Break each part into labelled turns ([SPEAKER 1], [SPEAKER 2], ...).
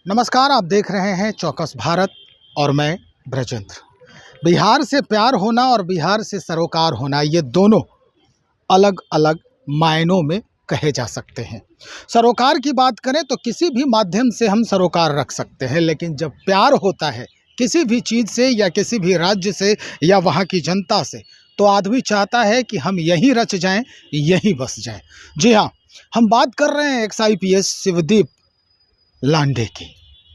[SPEAKER 1] नमस्कार, आप देख रहे हैं चौकस भारत और मैं ब्रजेंद्र। बिहार से प्यार होना और बिहार से सरोकार होना, ये दोनों अलग अलग मायनों में कहे जा सकते हैं। सरोकार की बात करें तो किसी भी माध्यम से हम सरोकार रख सकते हैं, लेकिन जब प्यार होता है किसी भी चीज़ से या किसी भी राज्य से या वहाँ की जनता से, तो आदमी चाहता है कि हम यहीं रच जाएं, यहीं बस जाएं। जी हाँ, हम बात कर रहे हैं एक्स-IPS शिवदीप लांडे की।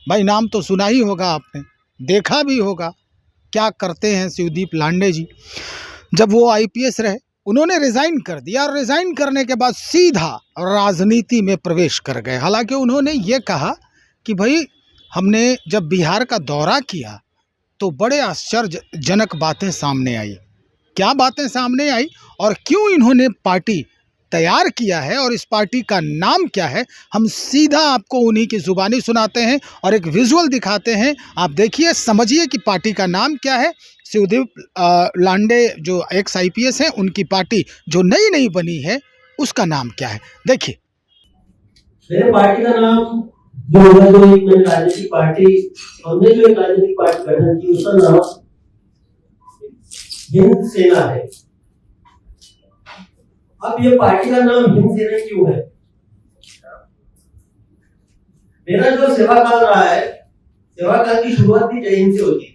[SPEAKER 1] भाई, नाम तो सुना ही होगा आपने, देखा भी होगा क्या करते हैं शिवदीप लांडे जी। जब वो IPS रहे, उन्होंने रिज़ाइन कर दिया और रिज़ाइन करने के बाद सीधा राजनीति में प्रवेश कर गए। हालांकि उन्होंने ये कहा कि भाई, हमने जब बिहार का दौरा किया तो बड़े आश्चर्यजनक बातें सामने आई। क्या बातें सामने आई और क्यों इन्होंने पार्टी तैयार किया है और इस पार्टी का नाम क्या है, हम सीधा आपको उन्हीं की ज़ुबानी सुनाते हैं और एक विजुअल दिखाते हैं। आप देखिए, समझिए कि पार्टी का नाम क्या है। शिवदीप लांडे जो एक्स-IPS हैं, उनकी पार्टी जो नई नई बनी है, उसका नाम क्या है, देखिए।
[SPEAKER 2] मेरे पार्टी का नाम 2002 में राजनीतिक पार्टी, हमने जो एक राजनीतिक पार्टी गठन की उसका नाम हिंद सेना है। अब ये पार्टी का नाम हिंद सेना क्यों है? मेरा जो सेवा काल रहा है, सेवा काल की शुरुआत भी जय हिंद से होती है।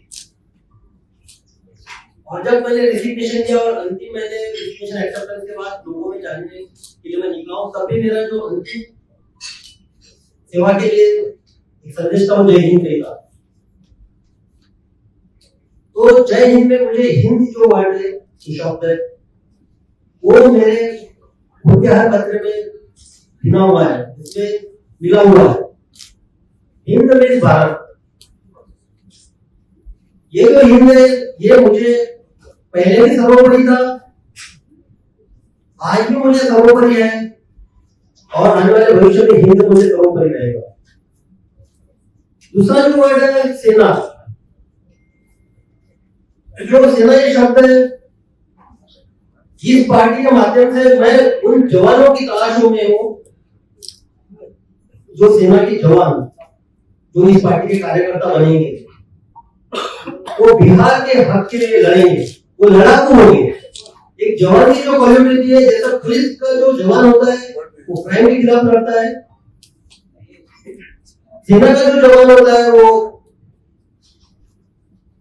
[SPEAKER 2] और जब मैंने रिजिग्नेशन किया और अंतिम मैंने रिजिग्नेशन एक्सेप्टेंस के बाद लोगों में जानने के लिए मैं निकला हूं, तब भी मेरा जो अंतिम सेवा के लिए एक संदेश था वो जय हिंद का। तो जय हिंद में मुझे हिंद जो वर्ड है, शब्द है, वो मेरे हर पत्र में लिखा हुआ है, इसमें मिला हुआ है। हिंद मीन्स भारत। ये जो हिंद है, ये मुझे पहले भी सर्वोपरि था, आज भी मुझे सर्वोपरि है और आने वाले भविष्य में हिंद मुझे सर्वोपरि रहेगा। दूसरा जो वर्ड है सेना, जो सेना ये शब्द है, इस पार्टी के माध्यम से मैं उन जवानों की तलाशों में हूं जो सेना के जवान, जो इस पार्टी के कार्यकर्ता बनेंगे, वो बिहार के हक के लिए लड़ेंगे, वो लड़ाकू होंगे। एक जवान की जो क्वालिटी है, जैसा पुलिस का जो जवान होता है वो क्राइम के खिलाफ लड़ता है, सेना का जो जवान होता है वो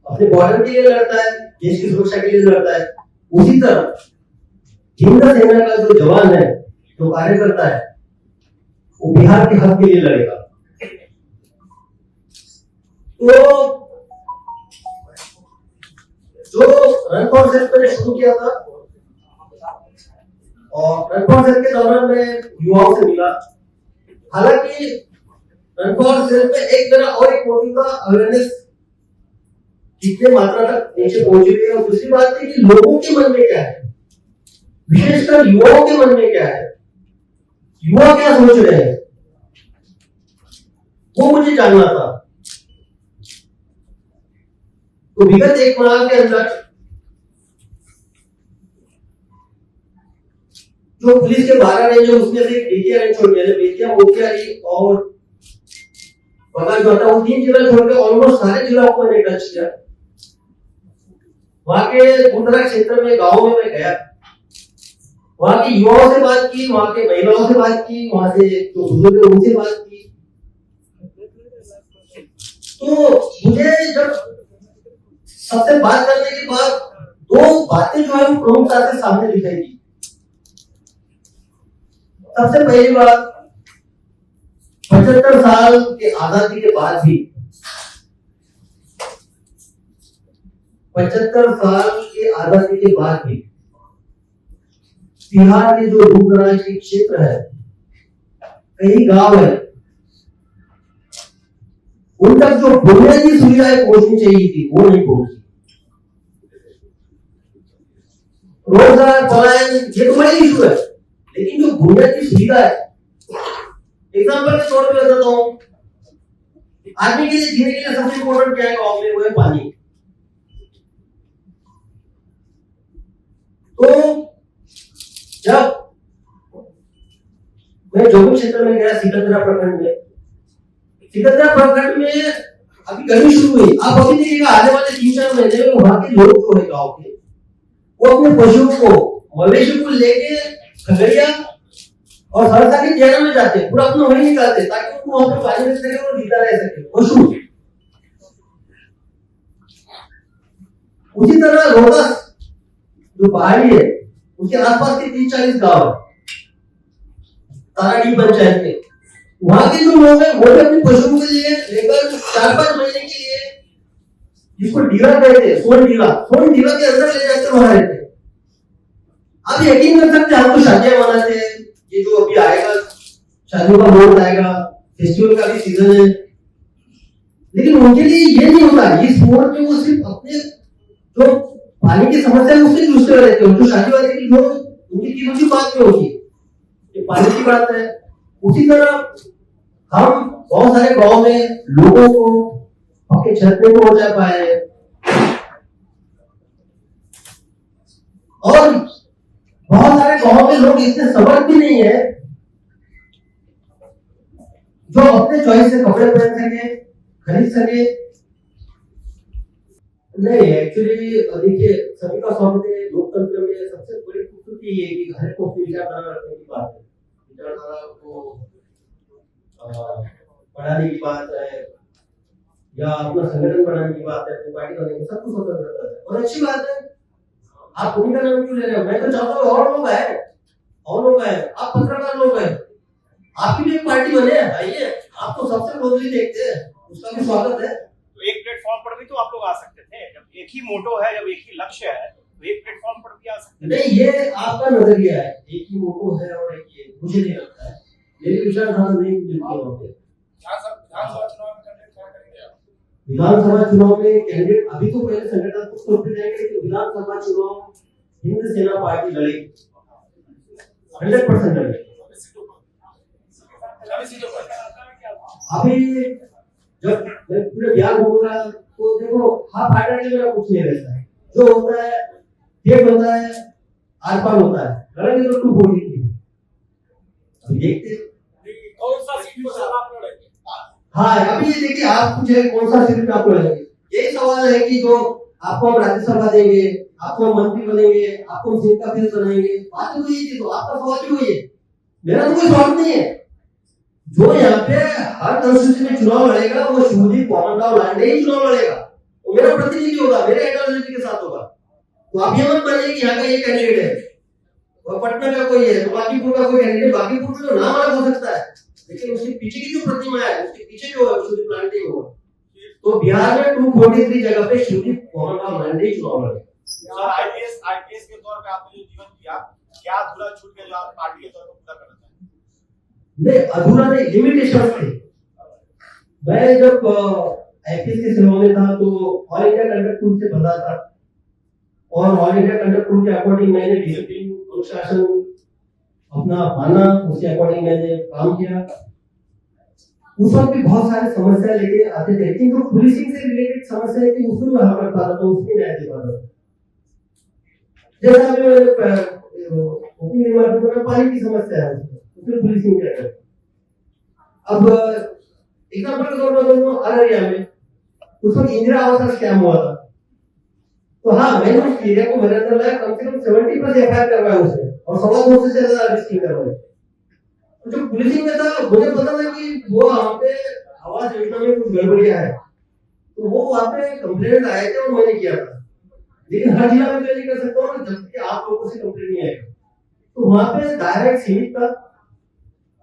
[SPEAKER 2] अपने बॉर्डर के लिए लड़ता है, देश की सुरक्षा के लिए लड़ता है। उसी तरह हिंद सेना का जो जवान है, जो कार्यकर्ता है, वो बिहार के हक के लिए लड़ेगा। तो जो रन फॉर सेल्फ मैंने शुरू किया था और रन फॉर सेल्फ के दौरान मैं युवाओं से मिला। हालांकि रन फॉर सेल्फ में एक मेरा और एक मोटिव था, अवेयरनेस कितने मात्रा तक नीचे पहुंच रही है, और दूसरी बात थी कि लोगों के मन में क्या है, विशेषकर युवाओं के मन में क्या है, युवा क्या सोच रहे हैं, वो मुझे जानना था। तो विगत एक माह के अंदर जो पुलिस के 12 रेंज है, उसमें से बेतिया रेंज छोड़ दिया, बेतिया, मोतिहारी और बगल जो था, वो 3 जिला छोड़ के ऑलमोस्ट सारे जिलों को मैंने टच किया। वहां के दूर क्षेत्र में, गांव में मैं गया, वहां के युवाओं से बात की, वहां के महिलाओं से बात की, वहां से जो बुजुर्ग है उनसे बात की। तो मुझे जब सबसे बात करने के बाद 2 बातें जो है वो प्रमुखता से सामने दिखाई दी। सबसे पहली बात, 75 साल के आजादी के बाद भी, 75 साल के आजादी के बाद भी बिहार के जो दूर दराज के क्षेत्र है, कई गांव है, उन तक जो बुनियादी सुविधाएं पहुंचनी चाहिए थी वो नहीं पहुंची। रोजगार, पलायन, ये तो बड़ी इशू है, लेकिन जो बुनियादी सुविधा है, एग्जाम्पल के तौर पर बताता हूं, आदमी के लिए जीने के लिए सबसे इम्पोर्टेंट क्या है गांव में, वो है पानी। तो जब मैं जोगू क्षेत्र में गया, सिकंदरा प्रखंड में, सिकंदरा प्रखंड में अभी गर्मी शुरू हुई, आप अभी देखिएगा आने वाले 3-4 महीने में वहां के लोग जो है गाँव के, वो अपने पशुओं को, मवेशी को लेके खगड़िया और सहरसा के जेल में जाते हैं, पूरा अपना वही निकालते हैं ताकि उनको वहां पे पानी मिल सके और जीता रह सके पशु। उसी तरह रोहतास जो पहाड़ी है उसके आसपास के 30-40 गांव है ताराडी पंचायत के, वहां के जो लोग हैं वो भी अपने पशुओं के लिए लेकर 4-5 महीने के लिए, जिसको डीरा कहते हैं, सोन डीरा के अंदर ले जाकर वहां रहते हैं। आप यकीन कर सकते हैं, हम तो शादियां मनाते हैं, ये जो अभी आएगा शादियों का मोड आएगा, फेस्टिवल का भी सीजन है, लेकिन उनके लिए ये नहीं होता, इस मोड में वो सिर्फ अपने जो पानी की समस्या है उससे जूझते रहते हैं। जो शादी वाले की जो उनकी रुचि बात में होती है, ये पानी की बात है। उसी तरह हम बहुत सारे गांव में लोगों को पक्के छत पे पहुंचा पाए और बहुत सारे गांव में लोग इतने समर्थ भी नहीं है जो अपने चॉइस से कपड़े पहन सके, खरीद सके। नहीं, एक्चुअली देखिए सभी का स्वागत है। लोकतंत्र में सबसे बड़ी खूबसूरती ये है कि हर को विचारधारा रखने की बात है, विचारधारा को बढ़ाने की बात है या अपना संगठन बढ़ाने की बात है, अपनी पार्टी बनाने की, सब कुछ स्वतंत्रता है और अच्छी बात है। आप उन्हीं का नाम क्यों ले रहे हो? मैं तो चाहता हूँ और लोग आए, आप पत्रकार लोग हैं, आपकी भी एक पार्टी बने, आइए, आप तो सबसे बोलते देखते हैं, उसका भी स्वागत है।
[SPEAKER 3] तो एक प्लेटफॉर्म पर भी तो आप लोग आ सकते थे, जब एक ही मोटो है, जब एक ही लक्ष्य है, तो एक प्लेटफॉर्म पर भी आ सकते थे।
[SPEAKER 2] नहीं, ये आपका नजरिया है, एक ही मोटो है और एक ये, मुझे नहीं लगता है, मेरी विचारधारा नहीं मिलती वहाँ पे। विधानसभा चुनाव में कैंडिडेट अभी तो पहले संगठन कुछ तो फिर जाएंगे कि विधानसभा चुनाव हिंद सेना पार्टी लड़ेगी, 100% लड़ेगी। अभी जब मैं पूरे बिहार घूमूंगा तो देखो हाफ हार्टेड मेरा कुछ नहीं रहता है, जो होता है डेट होता है, आर पार होता है, लड़ेंगे तो 240 की। अभी देखते
[SPEAKER 3] कौन सा सीट पर आप लड़ेंगे?
[SPEAKER 2] हाँ, अभी ये देखिए आप मुझे कौन सा सीट पे आप लड़ेंगे, यही सवाल है कि जो आपको हम राज्यसभा देंगे, आपको हम मंत्री बनेंगे, आपको हम सीट का फिर बनाएंगे, बात तो यही थी, तो आपका सवाल क्यों है? मेरा तो कोई सवाल नहीं है। जो यहाँ पे हर कंस्टिट्यूंसी में चुनाव लड़ेगा वो शिवजी पवनराव लांडे ही चुनाव लड़ेगा, वो मेरा प्रतिनिधि होगा, मेरे आइडियोलॉजी के साथ होगा। तो आप ये मत मानिए कि यहाँ का ये कैंडिडेट है और पटना का कोई है तो बाकीपुर का कोई कैंडिडेट, बाकीपुर में तो नाम अलग हो सकता है लेकिन उसके पीछे की जो प्रतिमा है, उसके पीछे जो है शिवजी लांडे होगा। तो बिहार में 243 जगह पे शिवजी पवनराव लांडे ही चुनाव लड़ेगा।
[SPEAKER 3] सर, आईपीएस के तौर पे आपने जो जीवन दिया, क्या अधूरा छूट गया जो आप पार्टी के तौर पर पूरा करना चाहते हैं?
[SPEAKER 2] नहीं, अधूरा नहीं, लिमिटेशन थे। मैं जब आईपीएस की सेवा में था तो ऑल इंडिया कंडक्ट रूल से बंधा था और ऑल इंडिया कंडक्ट रूल के अकॉर्डिंग मैंने डिसिप्लिन अनुशासन अपना माना, उसके अकॉर्डिंग मैंने काम किया। उस वक्त भी बहुत सारे समस्या लेके आते थे, लेकिन जो पुलिसिंग से रिलेटेड समस्या थी उसमें मैं हल कर पाता था, उसमें न्याय दे पाता था। जैसा मैंने पानी की समस्या है उसमें पुलिसिंग क्या करती। अब एग्जाम्पल के तौर पर दोनों अररिया में उस वक्त इंदिरा आवास स्कैम हुआ था, तो हाँ मैंने उस एरिया को मेरे अंदर लाया, कम से कम 70% एफआईआर करवाया उसने और 2.25 से ज्यादा रजिस्ट्री करवाई। तो जो पुलिसिंग में था मुझे पता था कि वो वहाँ पे आवास योजना में कुछ गड़बड़ियां है, तो वो वहाँ पे कंप्लेंट आए थे और मैंने किया था, लेकिन हर जिला में मैं नहीं कर सकता हूँ जब तक आप लोगों से कंप्लेंट नहीं आएगा। तो वहाँ पे दायरा सीमित था।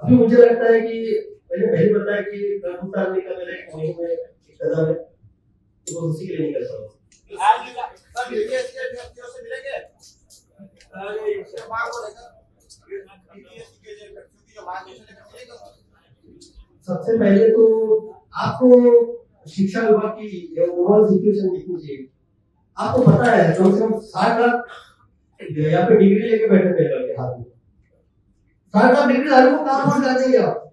[SPEAKER 2] अभी मुझे लगता है कि मैंने पहले बताया कि प्रभुतानी का मेरा एक मुहिम में एक कदम है, तो उसी के लिए नहीं कर सकता। सबसे पहले तो आपको शिक्षा विभाग की ओवरऑल सिचुएशन देखनी चाहिए। आपको पता है कम से कम 60 लाख यहाँ पे डिग्री लेके बैठे थे हाथ में, 60 लाख डिग्री धारकों को कहाँ पहुंचा देंगे आप?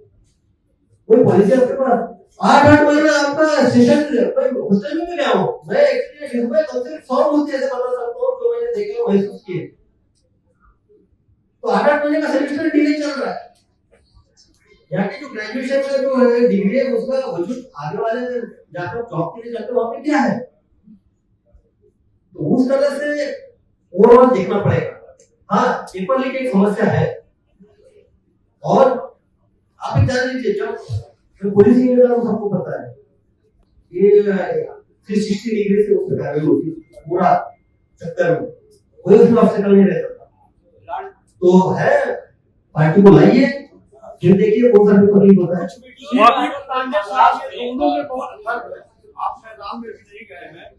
[SPEAKER 2] कोई पॉलिसी आपके पास? 8-8 महीने आपका सेशन हॉस्टल में गया हूँ मैं, एक्चुअली कम से कम 100 मुद्दे ऐसे बता सकता हूँ जो मैंने देखे और महसूस किए। तो 8-8 महीने का सेमेस्टर डिले चल रहा है, यहाँ की जो ग्रेजुएशन का जो है डिग्री है उसका वजूद आगे वाले जाकर जॉब के लिए जाते वहां पे क्या है, तो उस तरह से ओवरऑल देखना पड़ेगा। हाँ, पेपर लीक एक समस्या है, और आप भी जान लीजिए जब पुलिस की निगरानी सबको पता है, ये 360 डिग्री से उस पर कार्रवाई होती है पूरा चक्कर में, कोई उसमें ऑब्स्टेकल नहीं रह सकता। तो है, पार्टी को लाइए, फिर देखिए कौन सा पेपर लीक होता है।
[SPEAKER 4] दोनों में बहुत फर्क है। आप मैदान में भी नहीं गए हैं,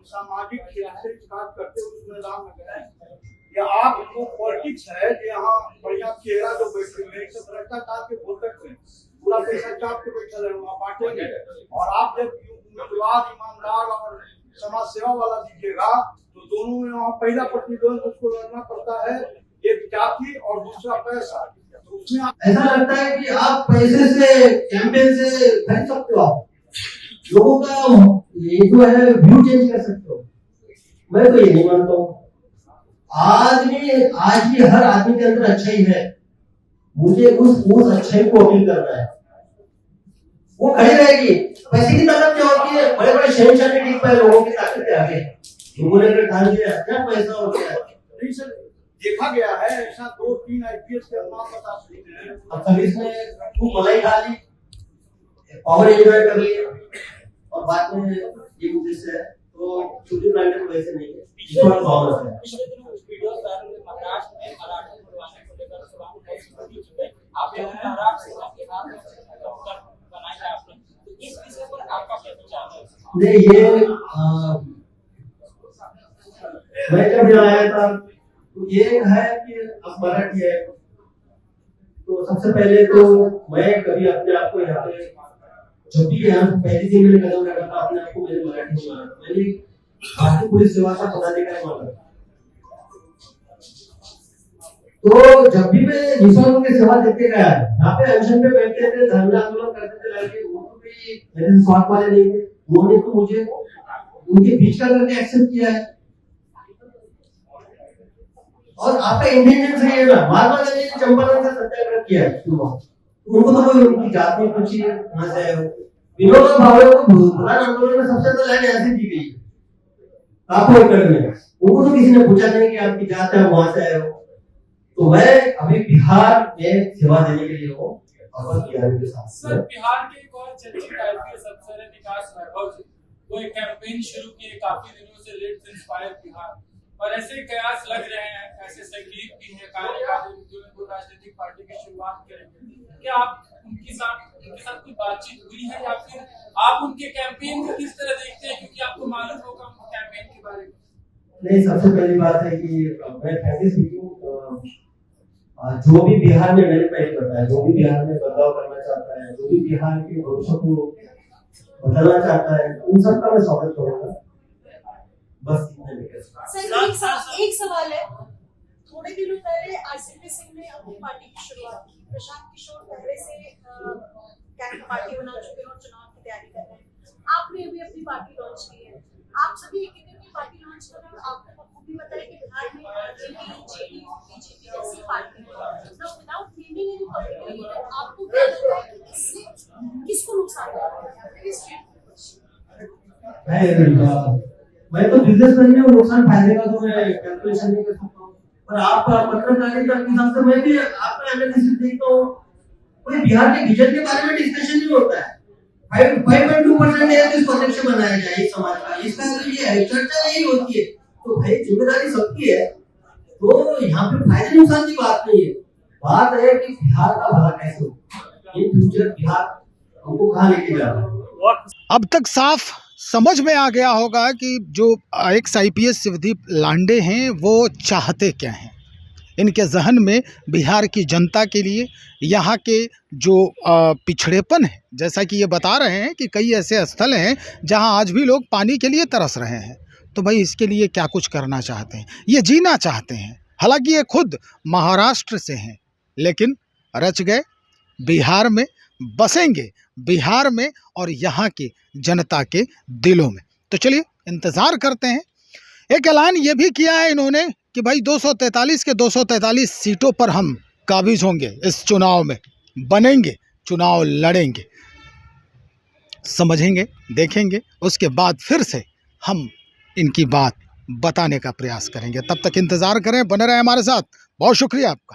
[SPEAKER 4] सामाजिक खेल से विकास करते उस मैदान में गए हैं, या आपको पॉलिटिक्स है कि यहाँ बढ़िया चेहरा जो बैठे हुए एक भ्रष्टाचार के भोतक में पूरा पैसा चाप के बैठे रहे वहाँ बांटेंगे, और आप जब उम्मीदवार ईमानदार और समाज सेवा वाला दीजिएगा तो दोनों में वहाँ पहला प्रतिद्वंद उसको लड़ना पड़ता है, एक जाति और दूसरा पैसा। तो उसमें
[SPEAKER 2] ऐसा लगता है कि आप पैसे से कैंपेन से खरीद सकते हो, आप लोगों का ये जो है व्यू चेंज कर सकते हो। मैं तो ये नहीं मानता हूँ। आज भी हर आदमी के अंदर अच्छाई है, मुझे उस अच्छाई को अपील करना है, वो खड़ी रहेगी। पैसे की ताकत क्या होती है, बड़े बड़े शहनशाह नहीं टिक पाए लोगों की ताकत के आगे। लोगों ने अगर ठान लिया क्या पैसा हो गया,
[SPEAKER 4] नहीं सर, देखा गया है ऐसा 2-3 आईपीएस के नाम बता सकते हैं।
[SPEAKER 2] अब सर्विस में खूब मलाई खा ली, पावर एंजॉय कर लिया, और बाद में ये उद्देश्य है, तो छोटी ब्रांड को वैसे नहीं है,
[SPEAKER 5] पिछले दिनों वीडियो वायरल हुए महाराष्ट्र में मराठी बुलवाने को लेकर सवाल है, आपने महाराष्ट्र से बिहार में डॉक्टर बनाया है आपने, तो इस विषय पर आपका क्या विचार है?
[SPEAKER 2] नहीं, ये मैं जब यहाँ आया था तो ये है कि अब मराठी है, तो सबसे पहले तो मैं कभी अपने आप को यहाँ पे जब भी यहाँ पहली दिन मैंने कदम रखा था अपने आप को मैंने मराठी में माना, मैंने भारतीय पुलिस सेवा का पदाधिकारी माना। तो जब भी मैं निस्वार्थ की सेवा देते गया, यहाँ पे अनशन पे बैठते थे, धरना आंदोलन करते थे लड़के, वो तो भी मेरे स्वार्थ वाले नहीं थे, उन्होंने तो मुझे उनके बीच का करके एक्सेप्ट किया है। और आपका इंटेलिजेंस है ना, महात्मा गांधी ने चंपारण से सत्याग्रह किया है, उनको तो कोई उनकी जात नहीं पूछी है कहां से आए हो। विनोबा भावे को भूदान आंदोलन में सबसे ज्यादा लाइन ऐसी दी गई काफी एकड़ में, उनको तो किसी ने पूछा नहीं कि आपकी जात है वहां से आए हो। तो मैं अभी बिहार में सेवा देने के लिए हूँ, और बिहार के साथ
[SPEAKER 6] सर बिहार के एक और चर्चित आईपीएस अफसर है विकास वैभव जी, वो एक कैंपेन शुरू किए काफी दिनों से, लेट्स इंस्पायर बिहार, और ऐसे कयास लग रहे हैं, ऐसे संगीत भी है कार्यकारी जो राजनीतिक पार्टी की शुरुआत करेंगे। क्या आप उनके साथ कोई बातचीत हुई है, या फिर आप उनके कैंपेन को किस तरह देखते हैं, क्योंकि आपको मालूम होगा उनके कैंपेन के बारे में?
[SPEAKER 2] नहीं, सबसे पहली बात है कि मैं फ्रेंकली स्पीकिंग, जो भी बिहार में, मैंने पहले बताया, जो भी बिहार में बदलाव करना चाहता है, जो भी बिहार के भविष्य को बदलना चाहता है, उन सबका मैं स्वागत करूंगा। बस इतना ही।
[SPEAKER 7] सर एक सवाल है, थोड़े दिनों पहले आरसीपी सिंह ने अपनी पार्टी की शुरुआत की, प्रशांत किशोर पहले से कैंप पार्टी बना चुके हैं और चुनाव की तैयारी कर रहे हैं, आपने अभी अपनी पार्टी लॉन्च की है, आप सभी एक एक अपनी पार्टी लॉन्च कर रहे हैं, आपने भी बताया कि बिहार में जेडीयू बीजेपी जैसी party without naming any political leader, आपको क्या लगता है कि इससे किसको नुकसान होगा?
[SPEAKER 2] मैं तो बिजनेस करने में नुकसान फायदे का तो मैं कैलकुलेशन नहीं कर सकता हूँ, पर आप पत्रकारिता के हिसाब से मैं भी आपका एनालिसिस देखता हूँ, कोई बिहार के विजन के बारे में डिस्कशन नहीं होता है। 5.2% है तो इसको अध्यक्ष बनाया जाए समाज का, इसका तो ये है, चर्चा यही होती है। तो भाई जिम्मेदारी सबकी है, तो यहाँ पे फायदे नुकसान की बात नहीं है, बात है कि बिहार का भला कैसे हो, इन फ्यूचर बिहार हमको कहाँ लेके जा रहा है।
[SPEAKER 1] अब तक साफ समझ में आ गया होगा कि जो एक्स आईपीएस शिवदीप लांडे हैं वो चाहते क्या हैं। इनके जहन में बिहार की जनता के लिए यहाँ के जो पिछड़ेपन है, जैसा कि ये बता रहे हैं कि कई ऐसे स्थल हैं जहाँ आज भी लोग पानी के लिए तरस रहे हैं, तो भाई इसके लिए क्या कुछ करना चाहते हैं, ये जीना चाहते हैं। हालांकि ये खुद महाराष्ट्र से हैं, लेकिन रच गए बिहार में, बसेंगे बिहार में और यहाँ की जनता के दिलों में। तो चलिए इंतज़ार करते हैं। एक ऐलान ये भी किया है इन्होंने कि भाई 243 के 243 सीटों पर हम काबिज होंगे, इस चुनाव में बनेंगे चुनाव लड़ेंगे, समझेंगे, देखेंगे, उसके बाद फिर से हम इनकी बात बताने का प्रयास करेंगे। तब तक इंतज़ार करें, बने रहें हमारे साथ। बहुत शुक्रिया आपका।